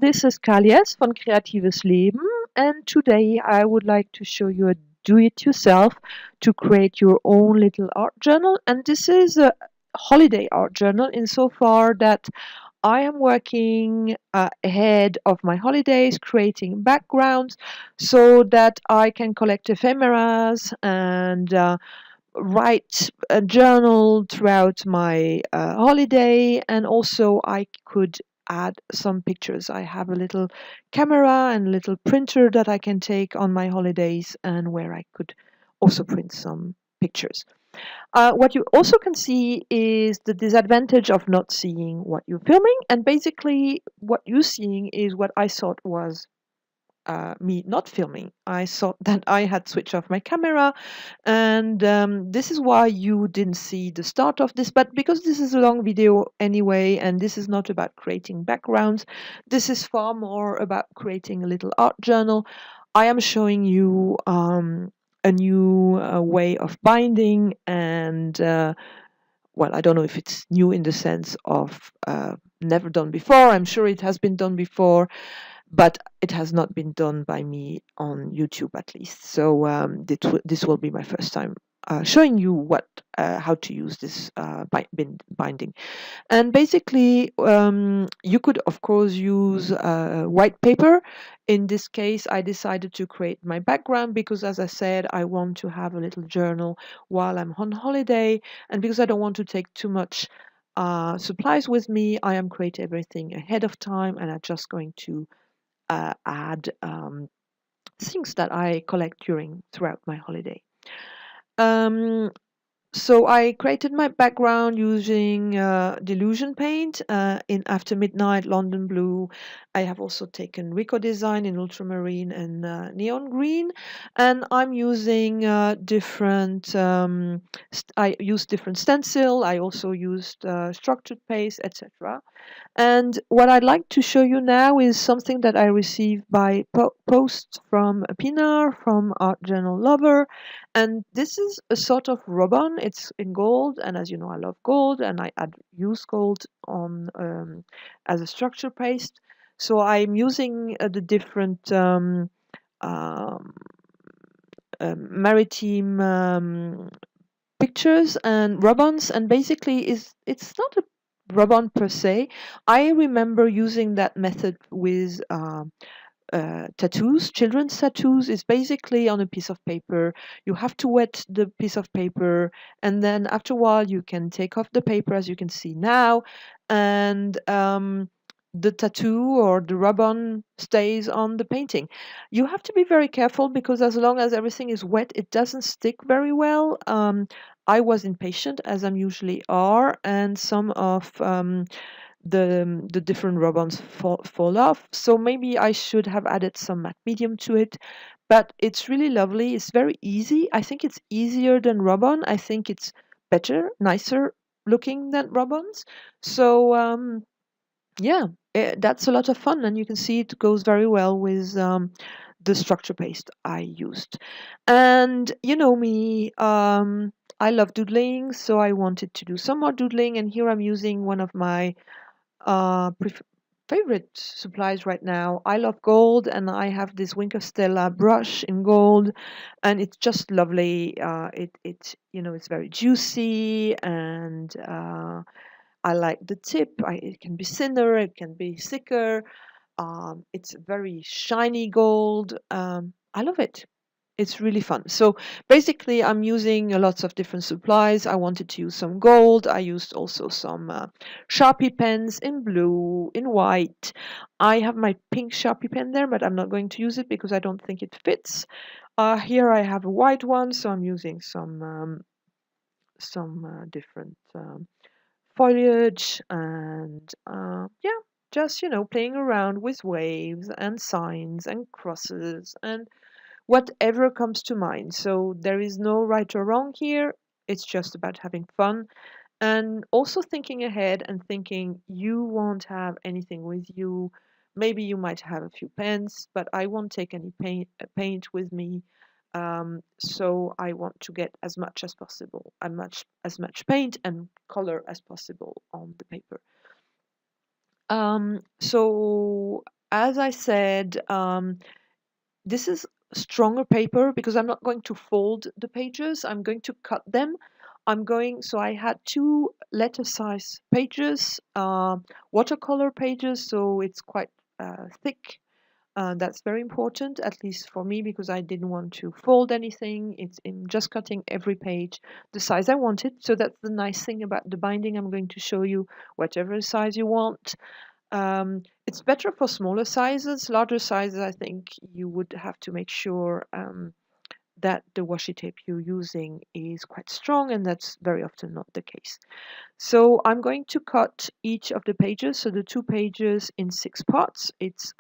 this is Kalias von Kreatives Leben, and today I would like to show you a do-it-yourself to create your own little art journal. And this is a holiday art journal insofar that I am working ahead of my holidays, creating backgrounds so that I can collect ephemeras and write a journal throughout my holiday, and also I could add some pictures. I have a little camera and a little printer that I can take on my holidays and where I could also print some pictures. What you also can see is the disadvantage of not seeing what you're filming, and basically what you're seeing is what I thought was me not filming. I thought that I had switched off my camera, and this is why you didn't see the start of this. But because this is a long video anyway, and this is not about creating backgrounds, this is far more about creating a little art journal. I am showing you a new way of binding, and well, I don't know if it's new in the sense of never done before. I'm sure it has been done before, but it has not been done by me on YouTube at least. So this will be my first time showing you how to use this binding. And basically, you could of course use white paper. In this case, I decided to create my background because, as I said, I want to have a little journal while I'm on holiday, and because I don't want to take too much supplies with me, I am creating everything ahead of time, and I'm just going to add things that I collect throughout my holiday. Um, so I created my background using Delusion Paint in After Midnight, London Blue. I have also taken Ricoh Design in Ultramarine and Neon Green, and I'm using I used different stencil. I also used structured paste, etc. And what I'd like to show you now is something that I received by post from Pinar from Art Journal Lover. And this is a sort of ribbon. It's in gold, and as you know, I love gold, and I use gold on as a structure paste. So I'm using the different um, maritime pictures and ribbons, and basically is it's not a ribbon per se. I remember using that method with tattoos. Children's tattoos is basically on a piece of paper. You have to wet the piece of paper, and then after a while you can take off the paper, as you can see now, and the tattoo or the ribbon stays on the painting. You have to be very careful because as long as everything is wet, it doesn't stick very well. I was impatient, as I'm usually are, and some of the different ribbons fall off. So maybe I should have added some matte medium to it. But it's really lovely. It's very easy. I think it's easier than ribbon. I think it's better, nicer looking than ribbons. So yeah, that's a lot of fun, and you can see it goes very well with the structure paste I used. And you know me, I love doodling, so I wanted to do some more doodling, and here I'm using one of my favorite supplies right now. I love gold, and I have this Winker Stella brush in gold, and it's just lovely. It it's very juicy, and I like the tip. It can be thinner, it can be thicker. It's very shiny gold. I love it. It's really fun. So basically, I'm using lots of different supplies. I wanted to use some gold. I used also some Sharpie pens in blue, in white. I have my pink Sharpie pen there, but I'm not going to use it because I don't think it fits. Here I have a white one, so I'm using some different foliage, and yeah, just playing around with waves and signs and crosses and whatever comes to mind. So there is no right or wrong here. It's just about having fun and also thinking ahead and thinking you won't have anything with you. Maybe you might have a few pens, but I won't take any paint with me. So I want to get as much as possible, as much paint and color as possible on the paper. So as I said, this is stronger paper because I'm not going to fold the pages. I'm going to cut them. So I had two letter size pages, watercolor pages, so it's quite thick. That's very important, at least for me, because I didn't want to fold anything. It's in just cutting every page the size I wanted. So that's the nice thing about the binding. I'm going to show you whatever size you want. It's better for smaller sizes. Larger sizes, I think you would have to make sure that the washi tape you're using is quite strong, and that's very often not the case. So I'm going to cut each of the pages, so the two pages in 6 parts. It's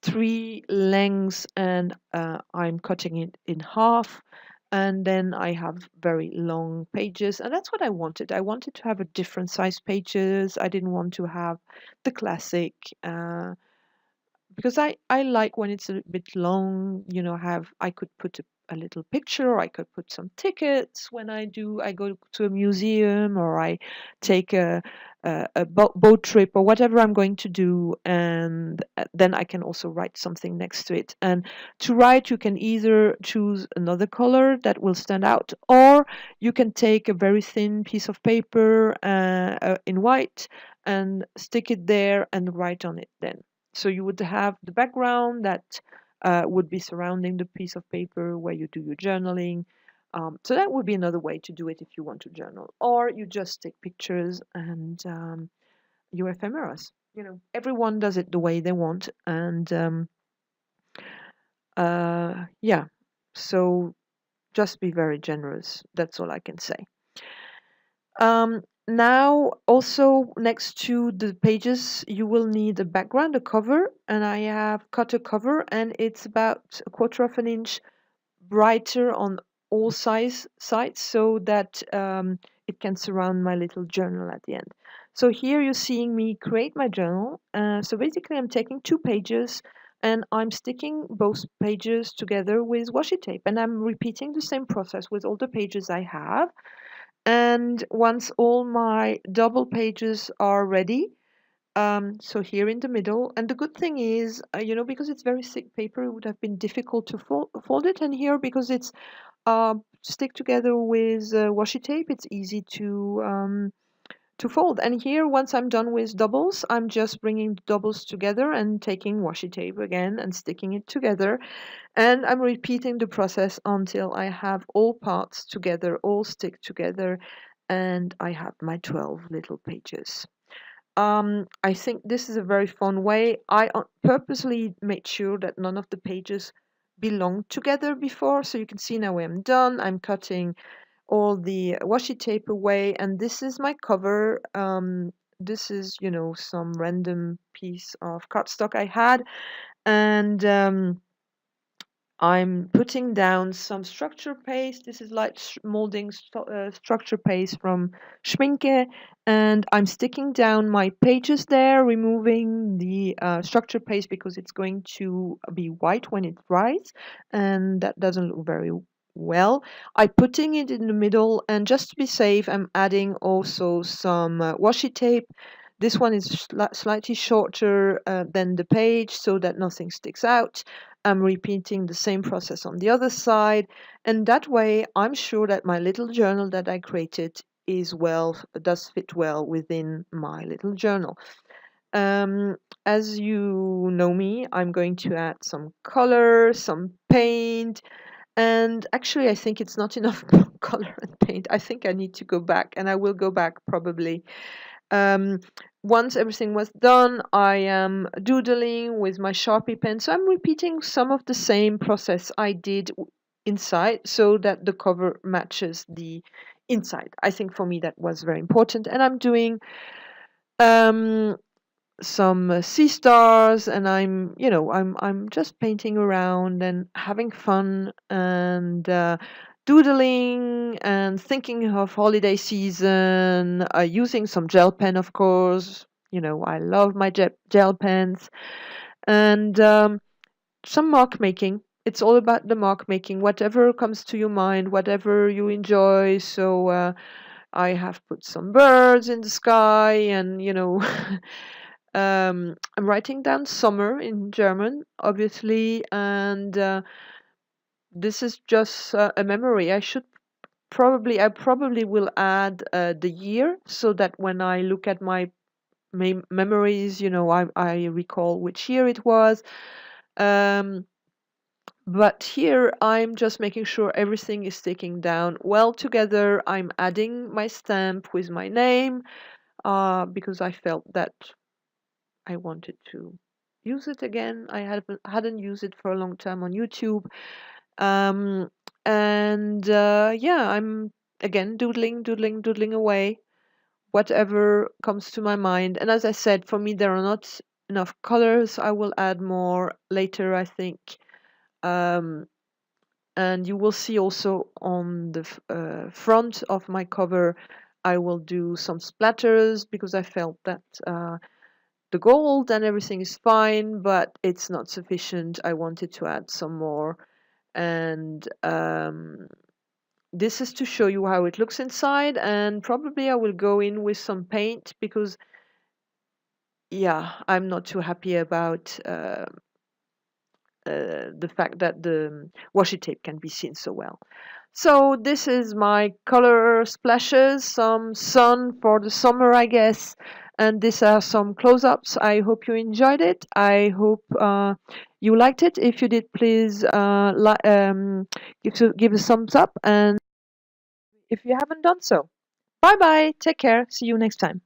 3 lengths, and I'm cutting it in half. And then I have very long pages, and that's what I wanted. I wanted to have a different size pages. I didn't want to have the classic, because I like when it's a bit long, have I could put a little picture, or I could put some tickets when I go to a museum, or I take a boat trip, or whatever I'm going to do, and then I can also write something next to it. And to write, you can either choose another color that will stand out, or you can take a very thin piece of paper in white and stick it there and write on it then. So you would have the background that would be surrounding the piece of paper where you do your journaling. So that would be another way to do it if you want to journal. Or you just take pictures and your ephemeras. Everyone does it the way they want. And yeah, so just be very generous. That's all I can say. Now, also next to the pages, you will need a background, a cover, and I have cut a cover, and it's about a quarter of an inch brighter on all sides, so that it can surround my little journal at the end. So here you're seeing me create my journal. So basically, I'm taking 2 pages and I'm sticking both pages together with washi tape, and I'm repeating the same process with all the pages I have. And once all my double pages are ready, so here in the middle, and the good thing is, because it's very thick paper, it would have been difficult to fold it. And here, because it's stick together with washi tape, it's easy to fold. And here, once I'm done with doubles, I'm just bringing the doubles together and taking washi tape again and sticking it together. And I'm repeating the process until I have all parts together, all stick together, and I have my 12 little pages. I think this is a very fun way. I purposely made sure that none of the pages belonged together before. So you can see now I'm done. I'm cutting all the washi tape away, and this is my cover. This is, some random piece of cardstock I had, and I'm putting down some structure paste. This is like molding structure paste from Schminke, and I'm sticking down my pages there, removing the structure paste because it's going to be white when it dries, and that doesn't look very well. I'm putting it in the middle, and just to be safe, I'm adding also some washi tape. This one is slightly shorter than the page so that nothing sticks out. I'm repeating the same process on the other side, and that way I'm sure that my little journal that I created does fit well within my little journal. As you know me, I'm going to add some color, some paint, and actually I think it's not enough color and paint. I think I need to go back, and I will go back probably. Um, Once everything was done, I am doodling with my Sharpie pen. So I'm repeating some of the same process I did inside so that the cover matches the inside. I think for me that was very important. And I'm doing um, some sea stars, and I'm just painting around and having fun, and doodling and thinking of holiday season, using some gel pen, of course. I love my gel pens, and some mark making. It's all about the mark making, whatever comes to your mind, whatever you enjoy. So I have put some birds in the sky, and I'm writing down summer in German, obviously, and this is just a memory. I probably will add the year so that when I look at my memories, I recall which year it was. Um, but here I'm just making sure everything is sticking down well together. I'm adding my stamp with my name because I felt that I wanted to use it again. I hadn't used it for a long time on YouTube. Um, and yeah, I'm again doodling away, whatever comes to my mind. And as I said, for me, there are not enough colors. I will add more later, I think. Um, and you will see also on the front of my cover, I will do some splatters because I felt that the gold and everything is fine, but it's not sufficient. I wanted to add some more. And this is to show you how it looks inside, and probably I will go in with some paint because, yeah, I'm not too happy about the fact that the washi tape can be seen so well. So this is my color splashes, some sun for the summer, I guess, and these are some close-ups. I hope you enjoyed it. I hope you liked it. If you did, please give a thumbs up, and if you haven't done so, bye bye. Take care. See you next time.